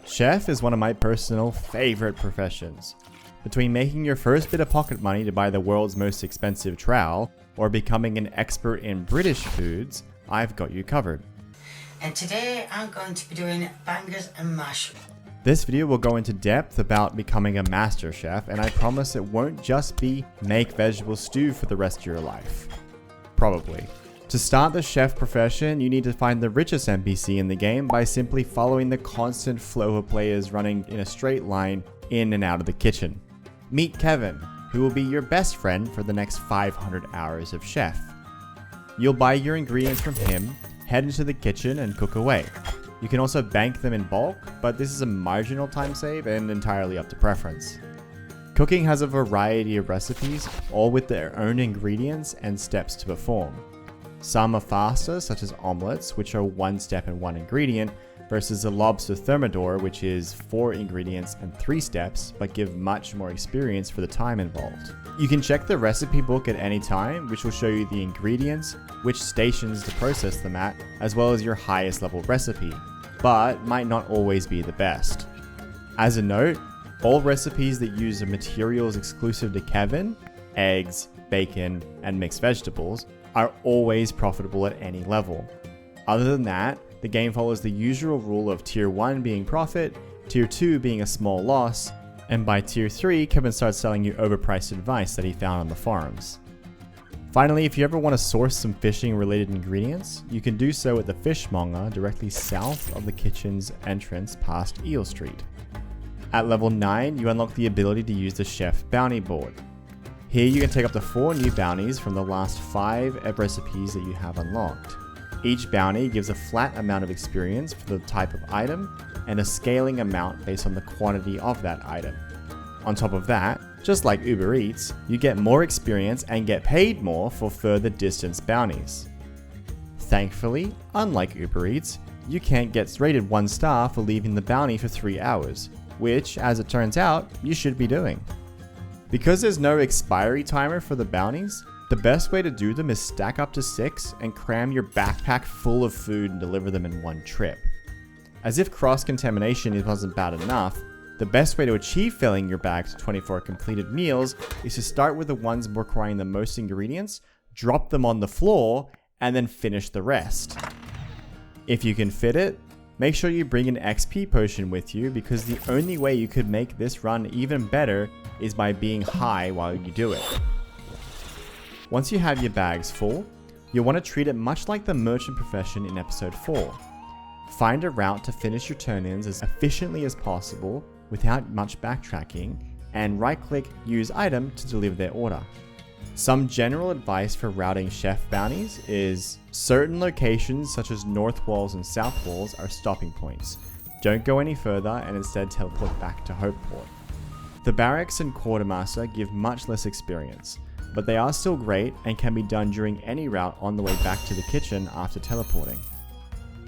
Chef is one of my personal favorite professions. Between making your first bit of pocket money to buy the world's most expensive trowel, or becoming an expert in British foods, I've got you covered. And today I'm going to be doing bangers and mash. This video will go into depth about becoming a master chef, and I promise it won't just be make vegetable stew for the rest of your life. Probably. To start the chef profession, you need to find the richest NPC in the game by simply following the constant flow of players running in a straight line in and out of the kitchen. Meet Kevin, who will be your best friend for the next 500 hours of chef. You'll buy your ingredients from him, head into the kitchen and cook away. You can also bank them in bulk, but this is a marginal time save and entirely up to preference. Cooking has a variety of recipes, all with their own ingredients and steps to perform. Some are faster, such as omelets, which are 1 step and 1 ingredient, versus the lobster thermidor, which is 4 ingredients and 3 steps, but give much more experience for the time involved. You can check the recipe book at any time, which will show you the ingredients, which stations to process them at, as well as your highest level recipe, but might not always be the best. As a note, all recipes that use the materials exclusive to Kevin, eggs, bacon, and mixed vegetables, are always profitable at any level. Other than that, the game follows the usual rule of tier 1 being profit, tier 2 being a small loss, and by tier 3, Kevin starts selling you overpriced advice that he found on the forums. Finally, if you ever want to source some fishing related ingredients, you can do so at the fishmonger directly south of the kitchen's entrance past Eel Street. At level 9, you unlock the ability to use the chef bounty board. Here you can take up to 4 new bounties from the last 5 recipes that you have unlocked. Each bounty gives a flat amount of experience for the type of item and a scaling amount based on the quantity of that item. On top of that, just like Uber Eats, you get more experience and get paid more for further distance bounties. Thankfully, unlike Uber Eats, you can't get rated 1 star for leaving the bounty for 3 hours, which, as it turns out, you should be doing. Because there's no expiry timer for the bounties, the best way to do them is stack up to 6 and cram your backpack full of food and deliver them in one trip. As if cross-contamination wasn't bad enough, the best way to achieve filling your bag to 24 completed meals is to start with the ones requiring the most ingredients, drop them on the floor, and then finish the rest. If you can fit it, make sure you bring an XP potion with you, because the only way you could make this run even better is by being high while you do it. Once you have your bags full, you'll want to treat it much like the merchant profession in episode 4. Find a route to finish your turn-ins as efficiently as possible without much backtracking, and right-click Use Item to deliver their order. Some general advice for routing chef bounties is certain locations such as North Walls and South Walls are stopping points. Don't go any further and instead teleport back to Hopeport. The barracks and quartermaster give much less experience, but they are still great and can be done during any route on the way back to the kitchen after teleporting.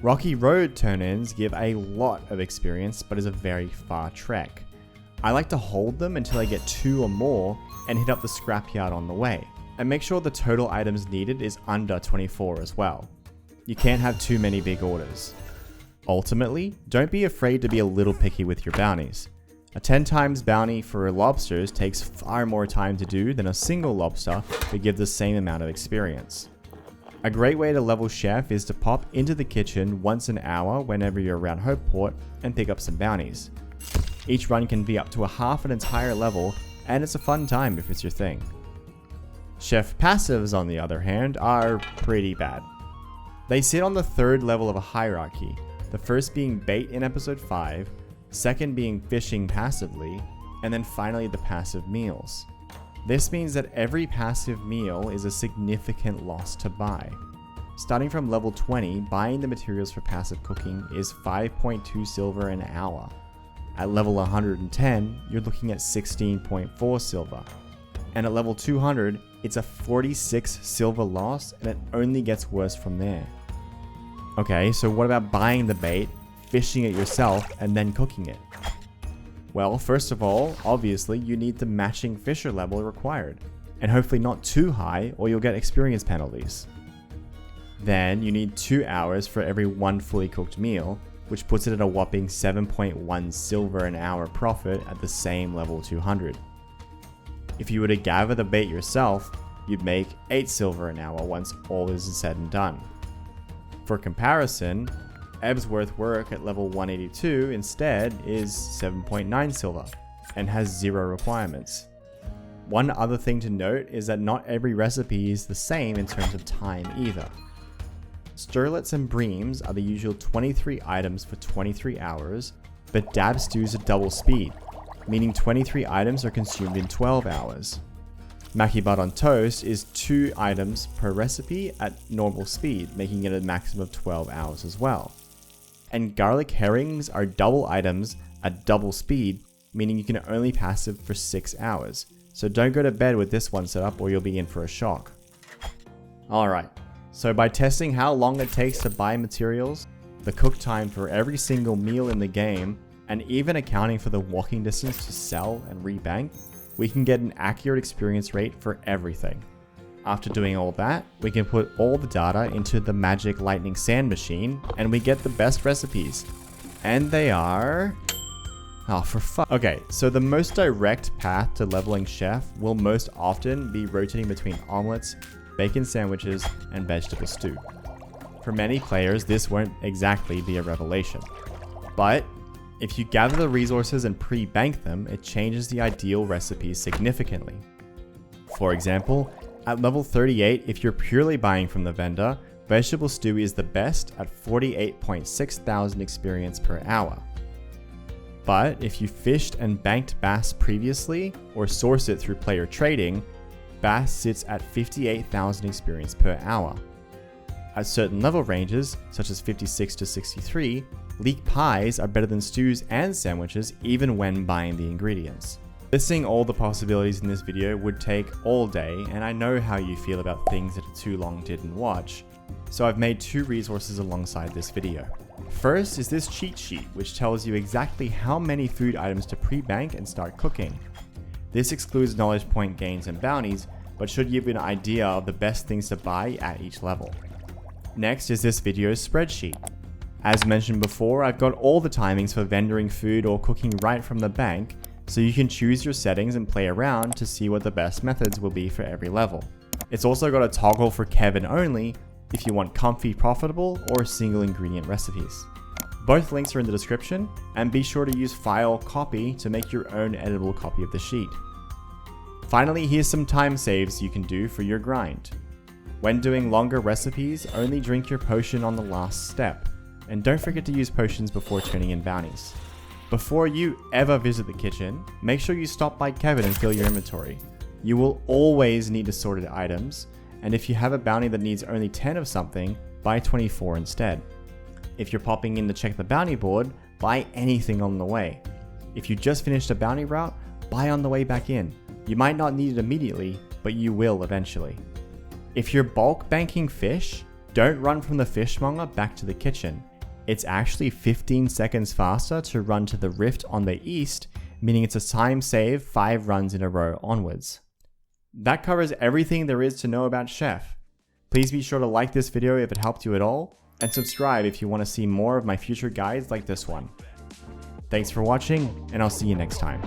Rocky Road turn-ins give a lot of experience, but is a very far trek. I like to hold them until I get 2 or more and hit up the scrapyard on the way, and make sure the total items needed is under 24 as well. You can't have too many big orders. Ultimately, don't be afraid to be a little picky with your bounties. A 10 times bounty for lobsters takes far more time to do than a single lobster to give the same amount of experience. A great way to level chef is to pop into the kitchen once an hour whenever you're around Hopeport and pick up some bounties. Each run can be up to a half an entire level, and it's a fun time if it's your thing. Chef passives, on the other hand, are pretty bad. They sit on the 3rd level of a hierarchy, the first being bait in episode 5, second being fishing passively, and then finally the passive meals. This means that every passive meal is a significant loss to buy. Starting from level 20, buying the materials for passive cooking is 5.2 silver an hour. At level 110, you're looking at 16.4 silver. And at level 200, it's a 46 silver loss, and it only gets worse from there. Okay, so what about buying the bait, fishing it yourself, and then cooking it? Well, first of all, obviously, you need the matching fisher level required, and hopefully not too high or you'll get experience penalties. Then you need 2 hours for every 1 fully cooked meal, which puts it at a whopping 7.1 silver an hour profit at the same level 200. If you were to gather the bait yourself, you'd make 8 silver an hour once all is said and done. For comparison, Ebsworth work at level 182 instead is 7.9 silver and has 0 requirements. One other thing to note is that not every recipe is the same in terms of time either. Sterlets and breams are the usual 23 items for 23 hours, but dab stews are double speed, meaning 23 items are consumed in 12 hours. Maki butt on toast is 2 items per recipe at normal speed, making it a maximum of 12 hours as well. And garlic herrings are double items at double speed, meaning you can only passive for 6 hours. So don't go to bed with this one set up or you'll be in for a shock. Alright, so by testing how long it takes to buy materials, the cook time for every single meal in the game, and even accounting for the walking distance to sell and rebank, we can get an accurate experience rate for everything. After doing all that, we can put all the data into the magic lightning sand machine and we get the best recipes. And they are... oh, for fuck. Okay, so the most direct path to leveling chef will most often be rotating between omelets, bacon sandwiches, and vegetable stew. For many players, this won't exactly be a revelation. But if you gather the resources and pre-bank them, it changes the ideal recipes significantly. For example, at level 38, if you're purely buying from the vendor, vegetable stew is the best at 48.6 thousand experience per hour. But if you fished and banked bass previously, or source it through player trading, bass sits at 58,000 experience per hour. At certain level ranges, such as 56 to 63, leek pies are better than stews and sandwiches even when buying the ingredients. Listing all the possibilities in this video would take all day, and I know how you feel about things that are too long didn't watch, so I've made 2 resources alongside this video. First is this cheat sheet, which tells you exactly how many food items to pre-bank and start cooking. This excludes knowledge point gains and bounties, but should give you an idea of the best things to buy at each level. Next is this video's spreadsheet. As mentioned before, I've got all the timings for vendoring food or cooking right from the bank, so you can choose your settings and play around to see what the best methods will be for every level. It's also got a toggle for Kevin only if you want comfy profitable or single ingredient recipes. Both links are in the description, and be sure to use file copy to make your own editable copy of the sheet. Finally, here's some time saves you can do for your grind. When doing longer recipes, only drink your potion on the last step, and don't forget to use potions before turning in bounties. Before you ever visit the kitchen, make sure you stop by Kevin and fill your inventory. You will always need assorted items, and if you have a bounty that needs only 10 of something, buy 24 instead. If you're popping in to check the bounty board, buy anything on the way. If you just finished a bounty route, buy on the way back in. You might not need it immediately, but you will eventually. If you're bulk banking fish, don't run from the fishmonger back to the kitchen. It's actually 15 seconds faster to run to the rift on the east, meaning it's a time save 5 runs in a row onwards. That covers everything there is to know about Chef. Please be sure to like this video if it helped you at all, and subscribe if you want to see more of my future guides like this one. Thanks for watching, and I'll see you next time.